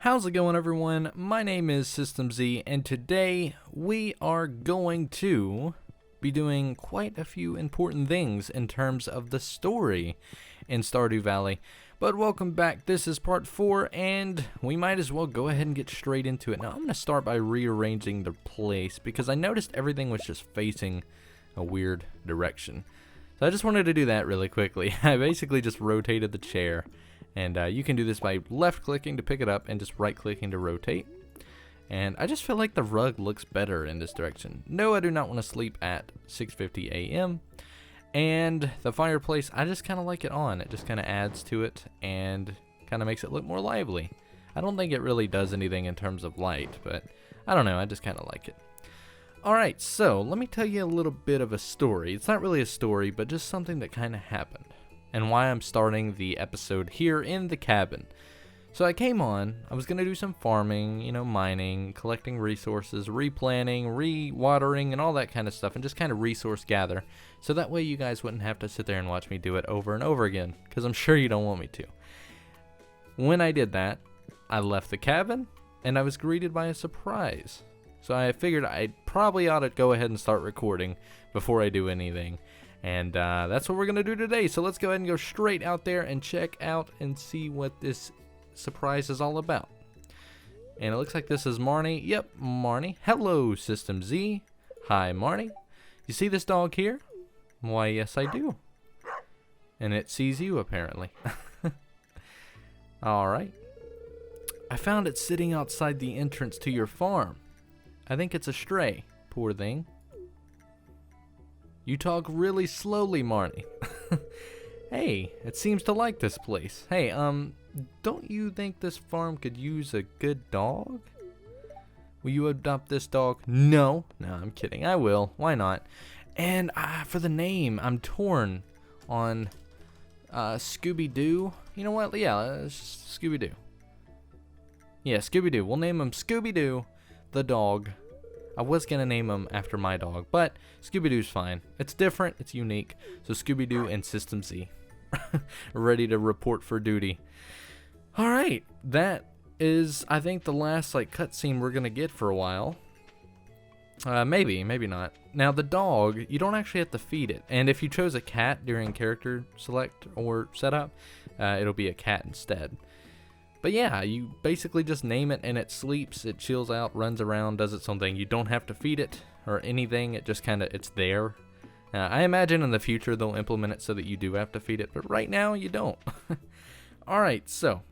How's it going, everyone? My name is System Z, and today we are going to be doing quite a few important things in terms of the story in Stardew Valley. But welcome back. This is part 4, and we might as well go ahead and get straight into it. Now, I'm going to start by rearranging the place because I noticed everything was just facing a weird direction. So I just wanted to do that really quickly. I basically just rotated the chair. And you can do this by left-clicking to pick it up and just right-clicking to rotate. And I just feel like the rug looks better in this direction. No, I do not want to sleep at 6:50 a.m. And the fireplace, I just kind of like it on. It just kind of adds to it and kind of makes it look more lively. I don't think it really does anything in terms of light, but I don't know. I just kind of like it. Alright, so let me tell you a little bit of a story. It's not really a story, but just something that kind of happened. And why I'm starting the episode here in the cabin. So I came on, I was going to do some farming, mining, collecting resources, replanting, re-watering, and all that kind of stuff, and just kind of resource gather. So that way you guys wouldn't have to sit there and watch me do it over and over again, because I'm sure you don't want me to. When I did that, I left the cabin, and I was greeted by a surprise. So I figured I probably ought to go ahead and start recording before I do anything. And that's what we're going to do today. So let's go ahead and go straight out there and check out and see what this surprise is all about. And it looks like this is Marnie. Yep, Marnie. Hello, System Z. Hi, Marnie. You see this dog here? Why, yes, I do. And it sees you, apparently. Alright. I found it sitting outside the entrance to your farm. I think it's a stray. Poor thing. You talk really slowly, Marnie. Hey, it seems to like this place. Hey, don't you think this farm could use a good dog? Will you adopt this dog? No, I'm kidding. I will. Why not? And for the name, I'm torn on Scooby-Doo. You know what? Yeah, it's just Scooby-Doo. Yeah, Scooby-Doo. We'll name him Scooby-Doo, the dog. I was going to name him after my dog, but Scooby-Doo's fine. It's different, it's unique. So Scooby-Doo and System Z ready to report for duty. Alright, that is, I think, the last cutscene we're going to get for a while. Maybe not. Now, the dog, you don't actually have to feed it. And if you chose a cat during character select or setup, it'll be a cat instead. But yeah, you basically just name it and it sleeps, it chills out, runs around, does its own thing. You don't have to feed it or anything, it just it's there. I imagine in the future they'll implement it so that you do have to feed it, but right now you don't. Alright, so,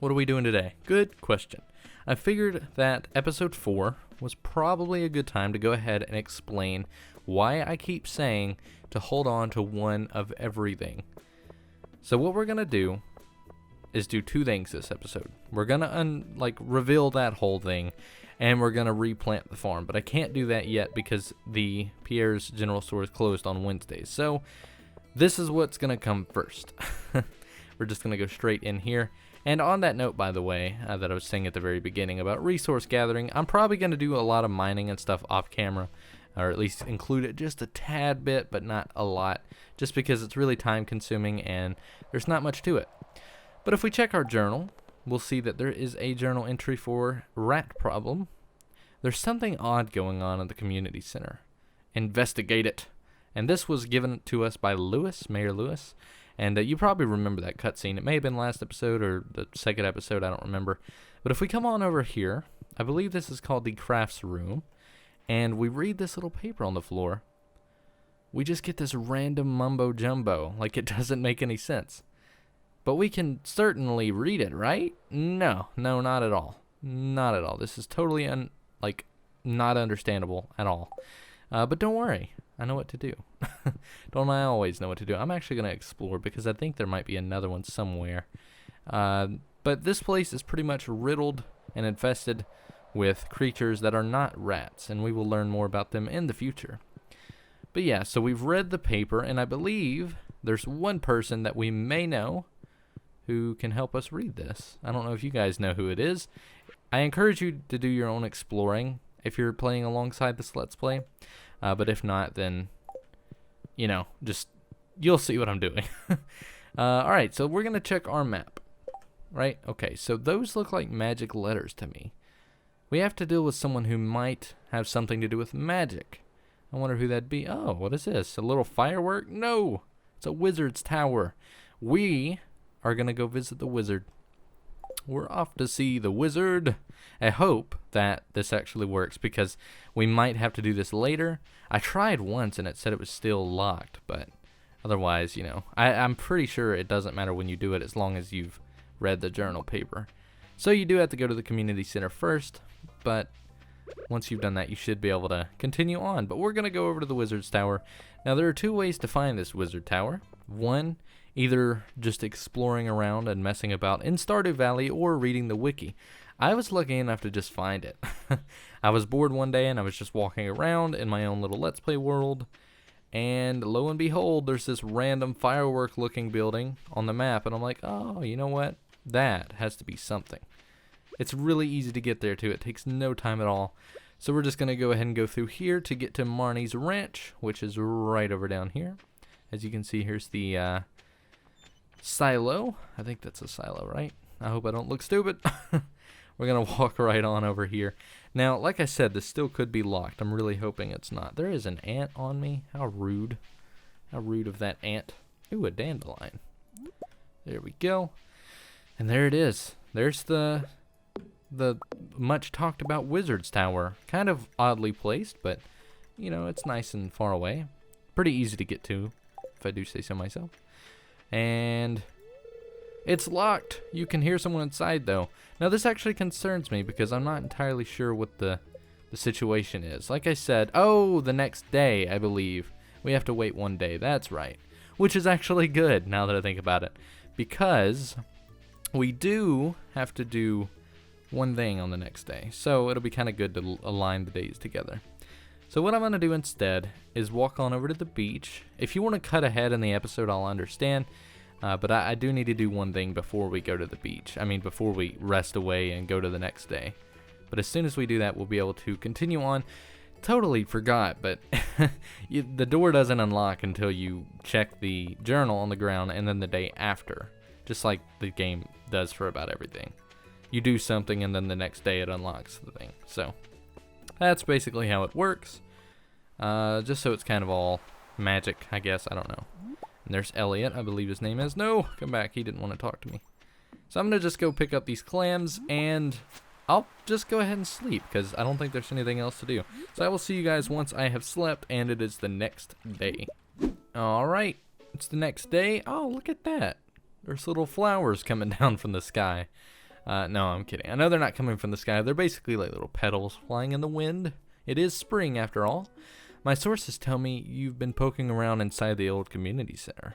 what are we doing today? Good question. I figured that episode 4 was probably a good time to go ahead and explain why I keep saying to hold on to one of everything. So what we're going to do is do two things this episode. We're gonna reveal that whole thing, and we're gonna replant the farm. But I can't do that yet because the Pierre's General Store is closed on Wednesdays. So this is what's gonna come first. We're just gonna go straight in here. And on that note, by the way, that I was saying at the very beginning about resource gathering, I'm probably gonna do a lot of mining and stuff off camera, or at least include it just a tad bit, but not a lot, just because it's really time consuming and there's not much to it. But if we check our journal, we'll see that there is a journal entry for rat problem. There's something odd going on at the community center. Investigate it. And this was given to us by Mayor Lewis. And you probably remember that cutscene. It may have been last episode or the second episode, I don't remember. But if we come on over here, I believe this is called the crafts room. And we read this little paper on the floor. We just get this random mumbo jumbo. It doesn't make any sense. But we can certainly read it, right? No, not at all. Not at all. This is totally not understandable at all. But don't worry, I know what to do. Don't I always know what to do? I'm actually going to explore because I think there might be another one somewhere. But this place is pretty much riddled and infested with creatures that are not rats, and we will learn more about them in the future. But yeah, so we've read the paper, and I believe there's one person that we may know who can help us read this. I don't know if you guys know who it is. I encourage you to do your own exploring if you're playing alongside this Let's Play. But if not, then, just you'll see what I'm doing. Alright, so we're going to check our map. right? Okay, so those look like magic letters to me. We have to deal with someone who might have something to do with magic. I wonder who that'd be. Oh, what is this? A little firework? No, it's a wizard's tower. We are going to go visit the wizard. We're off to see the wizard. I hope that this actually works because we might have to do this later. I tried once and it said it was still locked, but otherwise, you know, I'm pretty sure it doesn't matter when you do it as long as you've read the journal paper. So you do have to go to the community center first, but once you've done that, you should be able to continue on. But we're going to go over to the wizard's tower. Now, there are two ways to find this wizard tower. One, either just exploring around and messing about in Stardew Valley or reading the wiki. I was lucky enough to just find it. I was bored one day and I was just walking around in my own little Let's Play world, and lo and behold, there's this random firework looking building on the map, and I'm like, oh, you know what? That has to be something. It's really easy to get there too. It takes no time at all. So we're just going to go ahead and go through here to get to Marnie's ranch, which is right over down here. As you can see, here's the silo. I think that's a silo, right? I hope I don't look stupid. We're going to walk right on over here. Now, like I said, this still could be locked. I'm really hoping it's not. There is an ant on me. How rude. How rude of that ant. Ooh, a dandelion. There we go. And there it is. There's the much talked about wizard's tower. Kind of oddly placed, but, you know, it's nice and far away. Pretty easy to get to, if I do say so myself. And it's locked. You can hear someone inside, though. Now, this actually concerns me because I'm not entirely sure what the situation is. Like I said, oh, the next day, I believe. We have to wait one day. That's right. Which is actually good, now that I think about it. Because we do have to do one thing on the next day. So it'll be kind of good to align the days together. So what I'm going to do instead is walk on over to the beach. If you want to cut ahead in the episode, I'll understand. But I do need to do one thing before we go to the beach. I mean, before we rest away and go to the next day. But as soon as we do that, we'll be able to continue on. Totally forgot, but the door doesn't unlock until you check the journal on the ground and then the day after. Just like the game does for about everything. You do something and then the next day it unlocks the thing. So that's basically how it works. Just so it's kind of all magic, I guess. I don't know. And there's Elliot, I believe his name is. No, come back. He didn't want to talk to me. So I'm going to just go pick up these clams and I'll just go ahead and sleep because I don't think there's anything else to do. So I will see you guys once I have slept and it is the next day. Alright, it's the next day. Oh, look at that. There's little flowers coming down from the sky. No, I'm kidding. I know they're not coming from the sky. They're basically like little petals flying in the wind. It is spring after all. My sources tell me you've been poking around inside the old community center.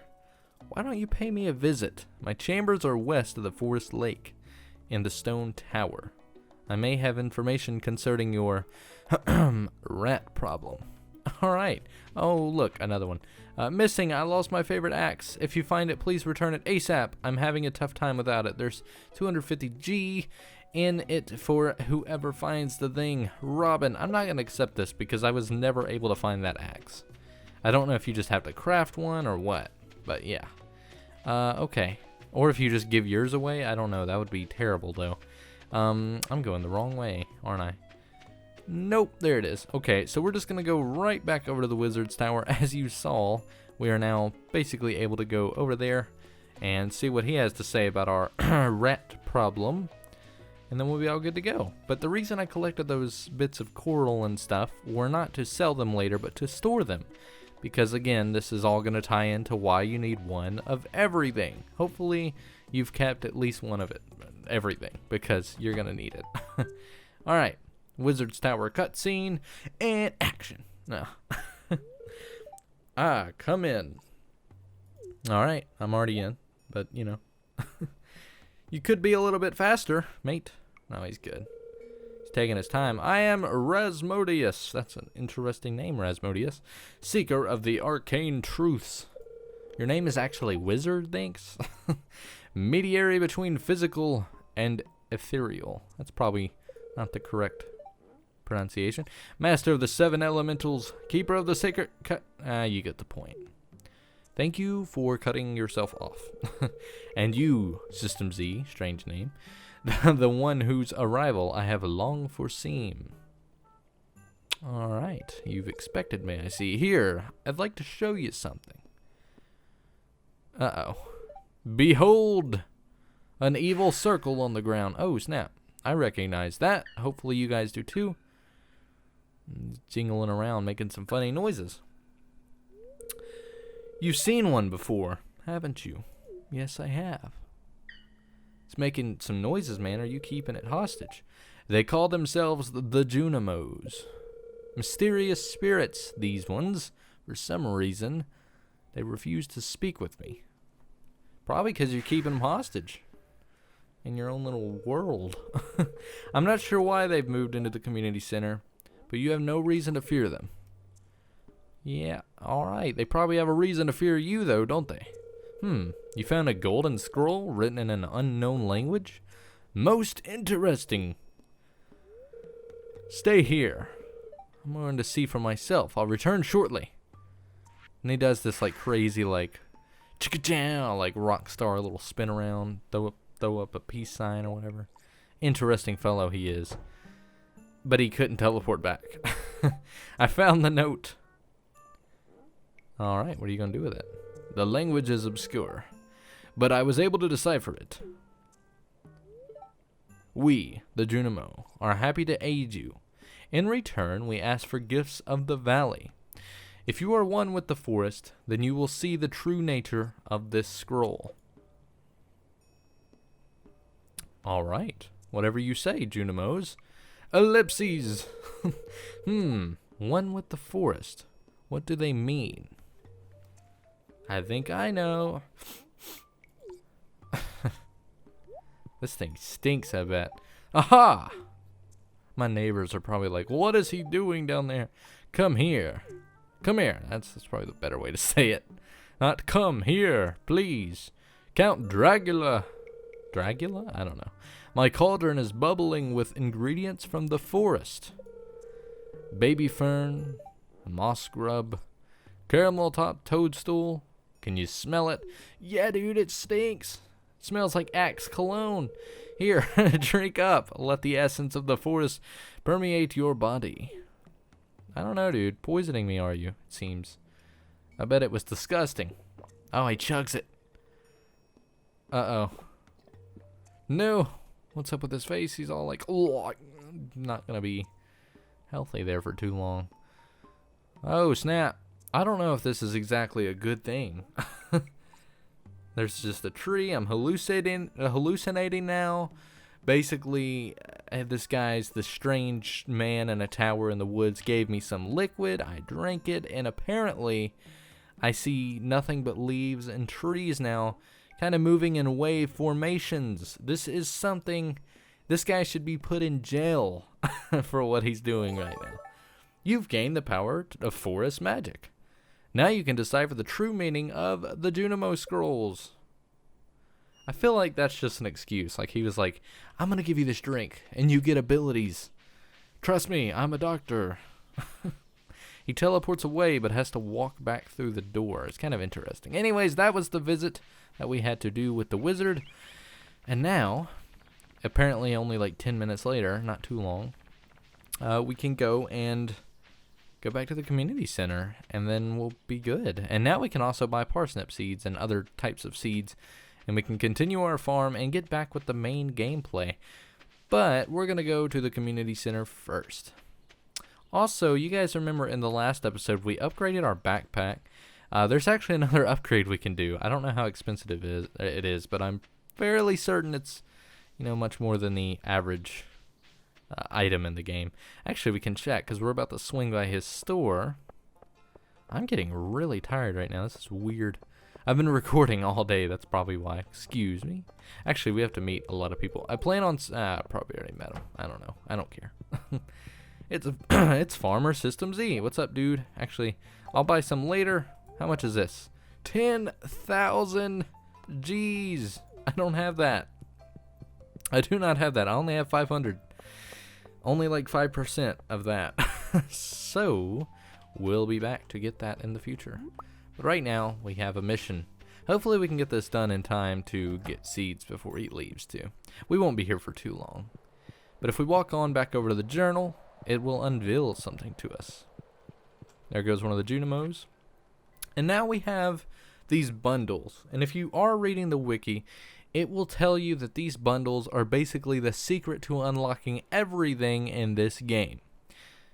Why don't you pay me a visit? My chambers are west of the forest lake in the stone tower. I may have information concerning your rat problem. Alright. Oh, look, another one. Missing, I lost my favorite axe. If you find it, please return it ASAP. I'm having a tough time without it. There's 250G in it for whoever finds the thing. Robin, I'm not going to accept this because I was never able to find that axe. I don't know if you just have to craft one or what, but yeah. Okay. Or if you just give yours away, I don't know. That would be terrible, though. I'm going the wrong way, aren't I? Nope, there it is. Okay, so we're just going to go right back over to the wizard's tower. As you saw, we are now basically able to go over there and see what he has to say about our rat problem. And then we'll be all good to go. But the reason I collected those bits of coral and stuff were not to sell them later, but to store them. Because again, this is all going to tie into why you need one of everything. Hopefully, you've kept at least one of it. Everything. Because you're going to need it. Alright. Wizard's Tower cutscene and action. No. Come in. Alright, I'm already in, but you know. You could be a little bit faster, mate. No, he's good. He's taking his time. I am Rasmodius. That's an interesting name, Rasmodius. Seeker of the arcane truths. Your name is actually Wizard, thanks? Mediary between physical and ethereal. That's probably not the correct pronunciation. Master of the seven elementals, keeper of the sacred you get the point. Thank you for cutting yourself off. And you, System Z, strange name, the one whose arrival I have long foreseen. Alright, you've expected me, I see. Here, I'd like to show you something. Uh-oh. Behold! An evil circle on the ground. Oh, snap. I recognize that. Hopefully you guys do too. Jingling around, making some funny noises. You've seen one before, haven't you? Yes, I have. It's making some noises, man. Are you keeping it hostage? They call themselves the Junimos. Mysterious spirits, these ones. For some reason, they refuse to speak with me. Probably because you're keeping them hostage in your own little world. I'm not sure why they've moved into the community center, but you have no reason to fear them. Yeah, alright. They probably have a reason to fear you, though, don't they? You found a golden scroll written in an unknown language? Most interesting. Stay here. I'm going to see for myself. I'll return shortly. And he does this, like, crazy, like, chicka-chow, like, rock star little spin around, throw up a peace sign or whatever. Interesting fellow he is. But he couldn't teleport back. I found the note. Alright, what are you going to do with it? The language is obscure, but I was able to decipher it. We, the Junimo, are happy to aid you. In return, we ask for gifts of the valley. If you are one with the forest, then you will see the true nature of this scroll. Alright, whatever you say, Junimos. Ellipses! One with the forest. What do they mean? I think I know. This thing stinks, I bet. Aha! My neighbors are probably like, what is he doing down there? Come here. Come here. That's probably the better way to say it. Not come here, please. Count Dracula. Dracula? I don't know. My cauldron is bubbling with ingredients from the forest. Baby fern, moss grub, caramel top toadstool. Can you smell it? Yeah, dude, it stinks. It smells like Axe cologne. Here, drink up. Let the essence of the forest permeate your body. I don't know, dude. Poisoning me, are you? It seems. I bet it was disgusting. Oh, he chugs it. Uh-oh. No. What's up with his face? He's all like, oh, not gonna be healthy there for too long. Oh, snap. I don't know if this is exactly a good thing. There's just a tree. I'm hallucinating now. Basically, this strange man in a tower in the woods gave me some liquid. I drank it, and apparently I see nothing but leaves and trees now, kind of moving in wave formations. This is something. This guy should be put in jail for what he's doing right now. You've gained the power of forest magic. Now you can decipher the true meaning of the Junimo scrolls. I feel like that's just an excuse. Like he was like, I'm going to give you this drink and you get abilities. Trust me, I'm a doctor. He teleports away but has to walk back through the door. It's kind of interesting. Anyways, that was the visit that we had to do with the wizard. And now, apparently only like 10 minutes later, not too long, we can go back to the community center, and then we'll be good. And now we can also buy parsnip seeds and other types of seeds, and we can continue our farm and get back with the main gameplay. But we're going to go to the community center first. Also, you guys remember in the last episode, we upgraded our backpack. There's actually another upgrade we can do. I don't know how expensive it is, but I'm fairly certain it's, much more than the average item in the game. Actually, we can check because we're about to swing by his store. I'm getting really tired right now. This is weird. I've been recording all day. That's probably why. Excuse me. Actually, we have to meet a lot of people. I plan on probably already met him. I don't know. I don't care. It's Farmer System Z. What's up, dude? Actually, I'll buy some later. How much is this? 10,000 G's. I don't have that. I do not have that. I only have 500. Only like 5% of that. So, we'll be back to get that in the future. But right now, we have a mission. Hopefully we can get this done in time to get seeds before he leaves too. We won't be here for too long. But if we walk on back over to the journal, it will unveil something to us. There goes one of the Junimos. And now we have these bundles. And if you are reading the wiki, it will tell you that these bundles are basically the secret to unlocking everything in this game.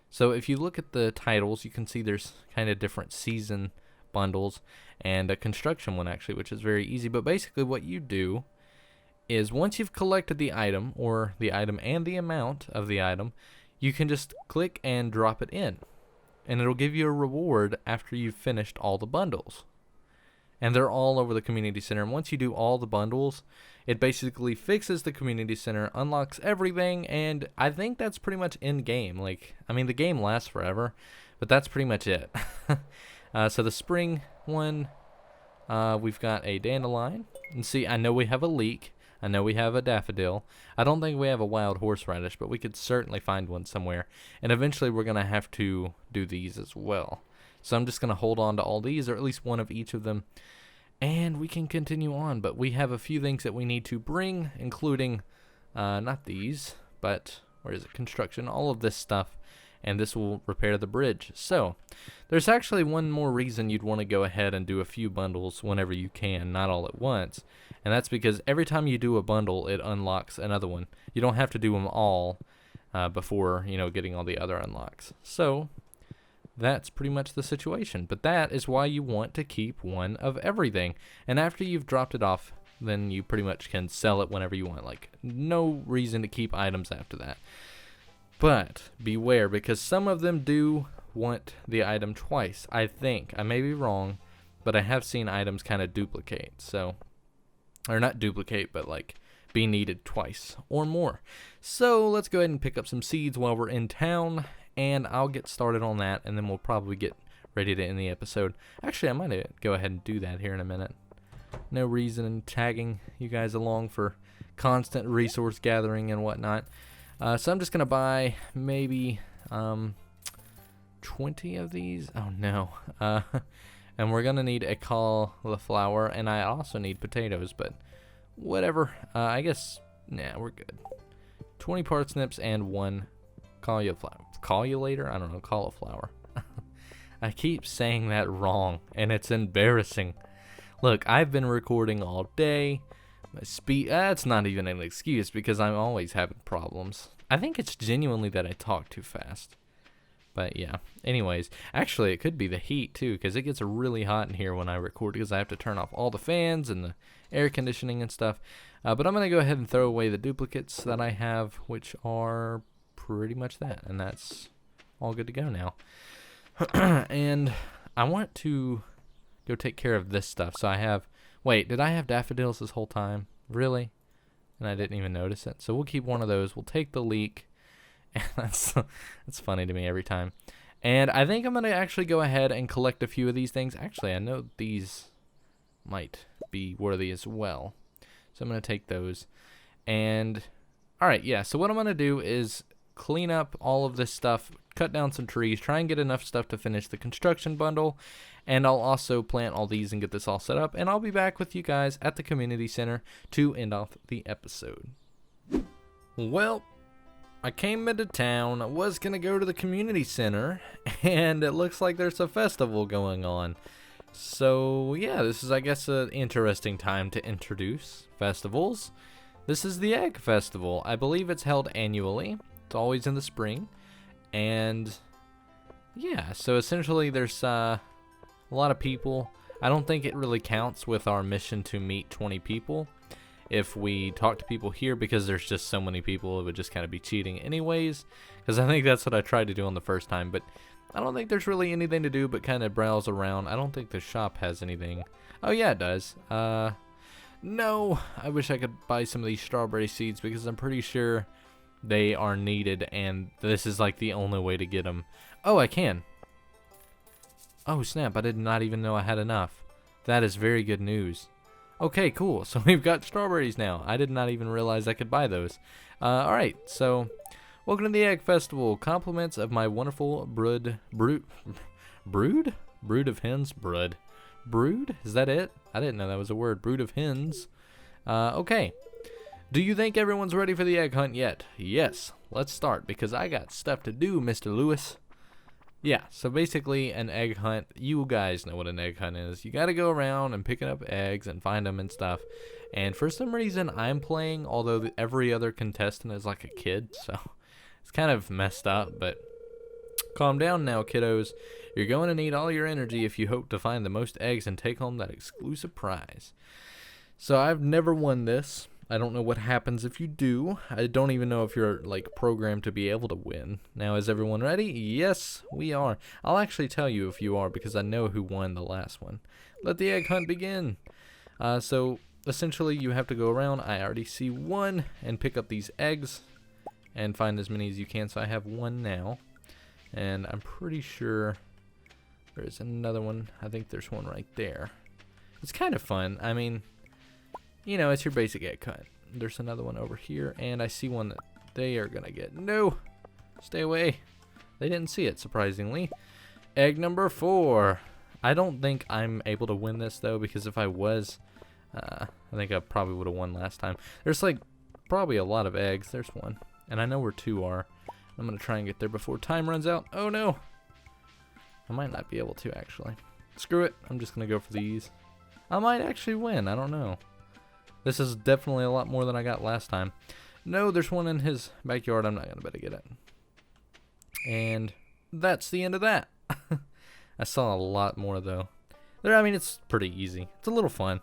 So if you look at the titles, you can see there's kind of different season bundles and a construction one actually, which is very easy. But basically what you do is once you've collected the item, or the item and the amount of the item, you can just click and drop it in. And it'll give you a reward after you've finished all the bundles. And they're all over the community center. And once you do all the bundles, it basically fixes the community center, unlocks everything, and I think that's pretty much in game. Like, I mean, the game lasts forever, but that's pretty much it. So the spring one, we've got a dandelion. And see, I know we have a leek. I know we have a daffodil. I don't think we have a wild horseradish, but we could certainly find one somewhere. And eventually we're going to have to do these as well. So I'm just going to hold on to all these, or at least one of each of them, and we can continue on. But we have a few things that we need to bring, including, not these, but, where is it, construction, all of this stuff, and this will repair the bridge. So there's actually one more reason you'd want to go ahead and do a few bundles whenever you can, not all at once, and that's because every time you do a bundle, it unlocks another one. You don't have to do them all before, getting all the other unlocks. So that's pretty much the situation. But that is why you want to keep one of everything. And after you've dropped it off, then you pretty much can sell it whenever you want. Like, no reason to keep items after that. But beware, because some of them do want the item twice. I think. I may be wrong, but I have seen items kind of duplicate. So, or not duplicate, but like be needed twice or more. So let's go ahead and pick up some seeds while we're in town. And I'll get started on that, and then we'll probably get ready to end the episode. Actually, I might go ahead and do that here in a minute. No reason in tagging you guys along for constant resource gathering and whatnot. So I'm just going to buy maybe 20 of these. Oh, no. And we're going to need a cauliflower, and I also need potatoes, but whatever. I guess, nah, we're good. 20 parsnips and 1 cauliflower. Cauliflower? I don't know, cauliflower. I keep saying that wrong, and it's embarrassing. Look, I've been recording all day. My speed, that's not even an excuse, because I'm always having problems. I think it's genuinely that I talk too fast. But yeah, anyways, actually it could be the heat too, because it gets really hot in here when I record, because I have to turn off all the fans and the air conditioning and stuff. But I'm going to go ahead and throw away the duplicates that I have, which are pretty much that, and that's all good to go now. And I want to go take care of this stuff. So I have, wait, did I have daffodils this whole time? Really? And I didn't even notice it. So we'll keep one of those. We'll take the leek. And that's funny to me every time. And I think I'm going to actually go ahead and collect a few of these things. Actually, I know these might be worthy as well. So I'm going to take those. And, alright, yeah. So what I'm going to do is clean up all of this stuff, cut down some trees, try and get enough stuff to finish the construction bundle, and I'll also plant all these and get this all set up, and I'll be back with you guys at the community center to end off the episode. Well, I came into town, I was going to go to the community center, and it looks like there's a festival going on. So yeah, this is, I guess, an interesting time to introduce festivals. This is the Egg Festival. I believe it's held annually. It's always in the spring, and yeah, so essentially there's a lot of people. I don't think it really counts with our mission to meet 20 people if we talk to people here, because there's just so many people. It would just kind of be cheating anyways, because I think that's what I tried to do on the first time, but I don't think there's really anything to do but kind of browse around. I don't think the shop has anything. Oh yeah, it does. No, I wish I could buy some of these strawberry seeds, because I'm pretty sure they are needed, and this is like the only way to get them. Oh, I can. Oh, snap. I did not even know I had enough. That is very good news. Okay, cool. So we've got strawberries now. I did not even realize I could buy those. Alright, so welcome to the Egg Festival. Compliments of my wonderful brood of hens? Brood brood? Is that it? I didn't know that was a word. Brood of hens. Okay. Do you think everyone's ready for the egg hunt yet? Yes. Let's start because I got stuff to do, Mr. Lewis. Yeah, so basically an egg hunt, you guys know what an egg hunt is. You gotta go around and picking up eggs and find them and stuff. And for some reason I'm playing, although every other contestant is like a kid, so it's kind of messed up, but calm down now, kiddos. You're going to need all your energy if you hope to find the most eggs and take home that exclusive prize. So I've never won this. I don't know what happens if you do. I don't even know if you're like programmed to be able to win. Now, is everyone ready? Yes, we are. I'll actually tell you if you are because I know who won the last one. Let the egg hunt begin. So essentially you have to go around. I already see one and pick up these eggs and find as many as you can. So I have one now and I'm pretty sure there's another one. I think there's one right there. It's kind of fun. I mean, you know, it's your basic egg hunt. There's another one over here, and I see one that they are going to get. No! Stay away. They didn't see it, surprisingly. Egg number 4. I don't think I'm able to win this, though, because if I was, I think I probably would have won last time. There's, like, probably a lot of eggs. There's one. And I know where 2 are. I'm going to try and get there before time runs out. Oh, no! I might not be able to, actually. Screw it. I'm just going to go for these. I might actually win. I don't know. This is definitely a lot more than I got last time. No, there's one in his backyard. I'm not going to be able to get it. And that's the end of that. I saw a lot more, though. I mean, it's pretty easy. It's a little fun.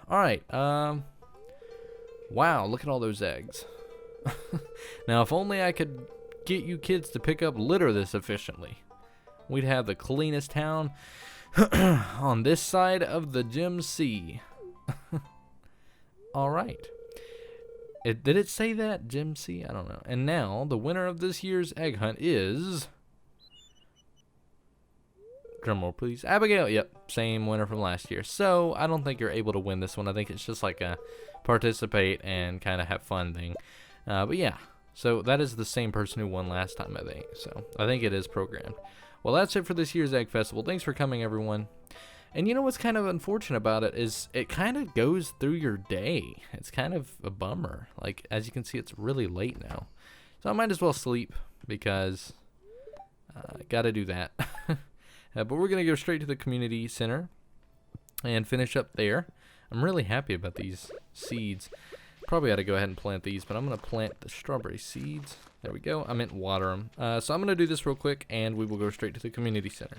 Alright. Wow, look at all those eggs. Now, if only I could get you kids to pick up litter this efficiently. We'd have the cleanest town on this side of the Gem Sea. Alright. Did it say that? Gem Sea? I don't know. And now, the winner of this year's egg hunt is... Drumroll, please. Abigail. Yep, same winner from last year. So, I don't think you're able to win this one. I think it's just like a participate and kind of have fun thing. But yeah, so that is the same person who won last time, I think. So, I think it is programmed. Well, that's it for this year's Egg Festival. Thanks for coming, everyone. And you know what's kind of unfortunate about it is it kind of goes through your day. It's kind of a bummer. Like, as you can see, it's really late now. So I might as well sleep because I got to do that. But we're going to go straight to the community center and finish up there. I'm really happy about these seeds. Probably ought to go ahead and plant these, but I'm going to plant the strawberry seeds. There we go. I meant water them. So I'm going to do this real quick, and we will go straight to the community center.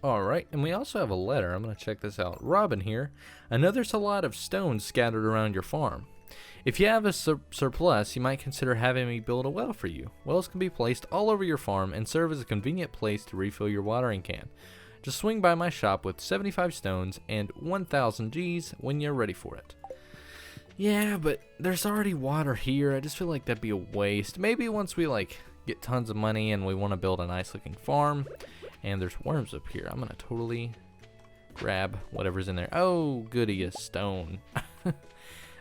Alright, and we also have a letter. I'm going to check this out. Robin here. I know there's a lot of stones scattered around your farm. If you have a surplus, you might consider having me build a well for you. Wells can be placed all over your farm and serve as a convenient place to refill your watering can. Just swing by my shop with 75 stones and 1,000 Gs when you're ready for it. Yeah, but there's already water here. I just feel like that'd be a waste. Maybe once we like get tons of money and we want to build a nice looking farm. And there's worms up here. I'm going to totally grab whatever's in there. Oh, goody, a stone.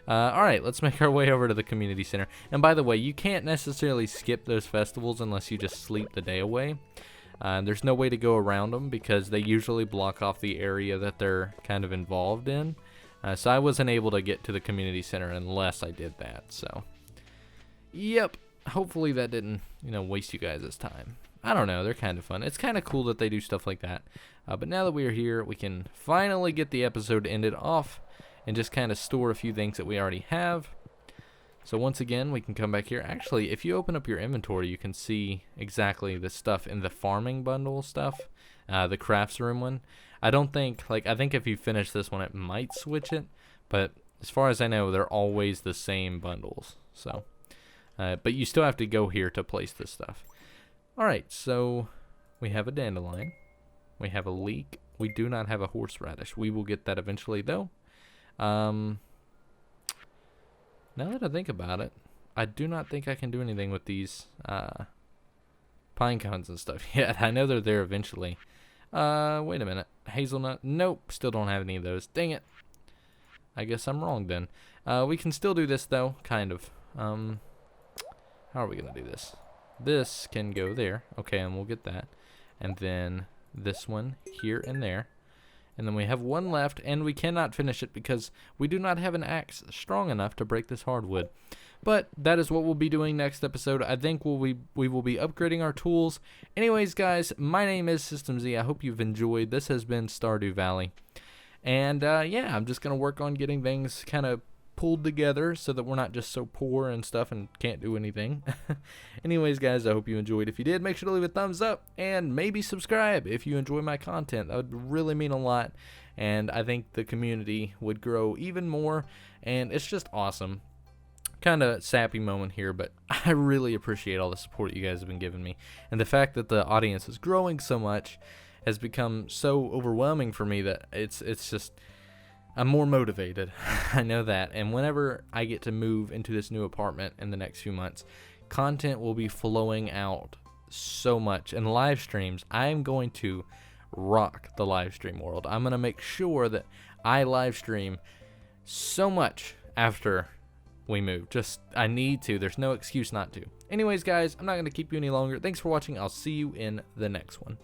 Alright, let's make our way over to the community center. And by the way, you can't necessarily skip those festivals unless you just sleep the day away. There's no way to go around them because they usually block off the area that they're kind of involved in. So I wasn't able to get to the community center unless I did that. So, yep. Hopefully that didn't, waste you guys' time. I don't know, they're kind of fun. It's kind of cool that they do stuff like that. But now that we are here, we can finally get the episode ended off and just kind of store a few things that we already have. So once again, we can come back here. Actually, if you open up your inventory, you can see exactly the stuff in the farming bundle stuff, the crafts room one. I think if you finish this one, it might switch it. But as far as I know, they're always the same bundles. So, but you still have to go here to place this stuff. Alright, so we have a dandelion. We have a leek. We do not have a horseradish. We will get that eventually, though. Now that I think about it, I do not think I can do anything with these pine cones and stuff yet. I know they're there eventually. Wait a minute. Hazelnut. Nope, still don't have any of those. Dang it. I guess I'm wrong then. We can still do this, though, kind of. How are we going to do this? this can go there. Okay, and we'll get that. And then this one here and there. And then we have one left, and we cannot finish it because we do not have an axe strong enough to break this hardwood. But that is what we'll be doing next episode. I think we will be upgrading our tools. Anyways, guys, my name is System Z. I hope you've enjoyed. This has been Stardew Valley. And, yeah, I'm just going to work on getting things kind of pulled together so that we're not just so poor and stuff and can't do anything. Anyways, guys, I hope you enjoyed. If you did, make sure to leave a thumbs up and maybe subscribe if you enjoy my content. That would really mean a lot, and I think the community would grow even more, and it's just awesome. Kind of sappy moment here, but I really appreciate all the support you guys have been giving me, and the fact that the audience is growing so much has become so overwhelming for me that it's just, I'm more motivated. I know that. And whenever I get to move into this new apartment in the next few months, content will be flowing out so much. And live streams, I'm going to rock the live stream world. I'm going to make sure that I live stream so much after we move. Just, I need to. There's no excuse not to. Anyways, guys, I'm not going to keep you any longer. Thanks for watching. I'll see you in the next one.